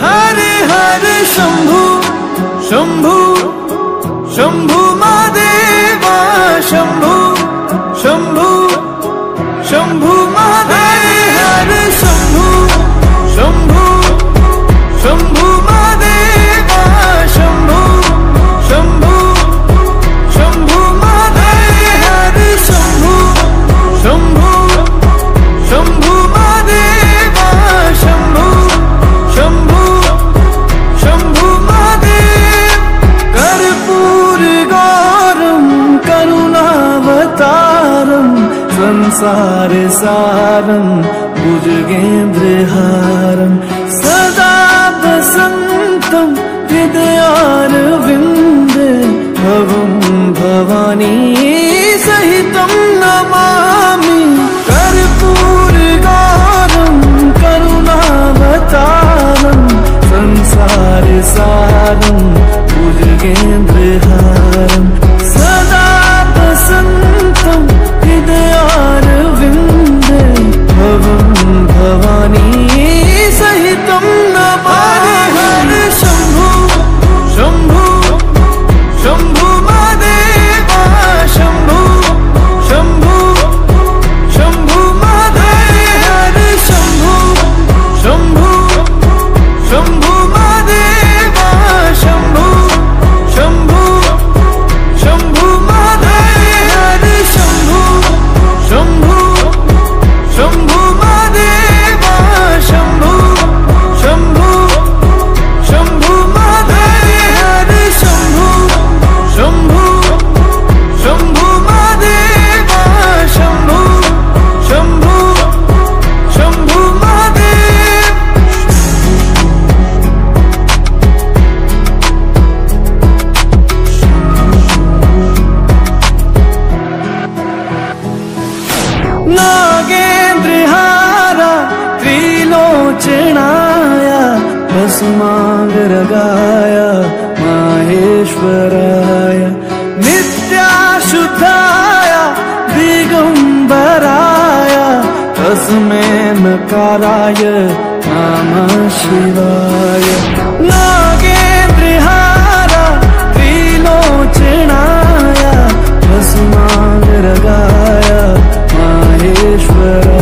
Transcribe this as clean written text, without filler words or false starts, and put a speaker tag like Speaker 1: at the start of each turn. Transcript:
Speaker 1: हरे हरे शंभु शंभु शंभु महादेवा शंभु शंभु शंभु महादेव हरे शंभु शंभु शंभु महादेवा शंभु शंभु शंभु महादेव हरे शंभु शंभु शंभु महादेवा शंभु शंभु शंभु महादेव कर्पूर गौरम करुणावतारम संसार सारम भुजगेन्द्रहारम सदा वसंतम हृदयारविंदे भवं भवानी सहितं नमामि कर्पूर गौरम करुणावतारम संसार सारम भुजगेन्द्रहारम सदा वसंतम हृदयारविंदे भवं भवानी सहितं नमामि हरे शंभु शंभु शंभु महादेवा शंभु शंभु शंभु महादेव हरे शंभु शंभु शंभु महादेवा शंभु शंभु शंभु महादेव हरे शंभु शंभु शंभु महादेवा शंभु शंभु शंभु महादेव हरे शंभु शंभु शंभु महादेवा शंभु शंभु शंभु महादेव नागेन्द्रहारा त्रिलोचनाय भस्मांगरागाय माहेश्वराय नित्याशुद्धाय दिगंबराय तस्मै नकाराय नमः शिवाय नागेन्द्रहारा त्रिलोचनाय भस्मांगरागाय माहेश्वराय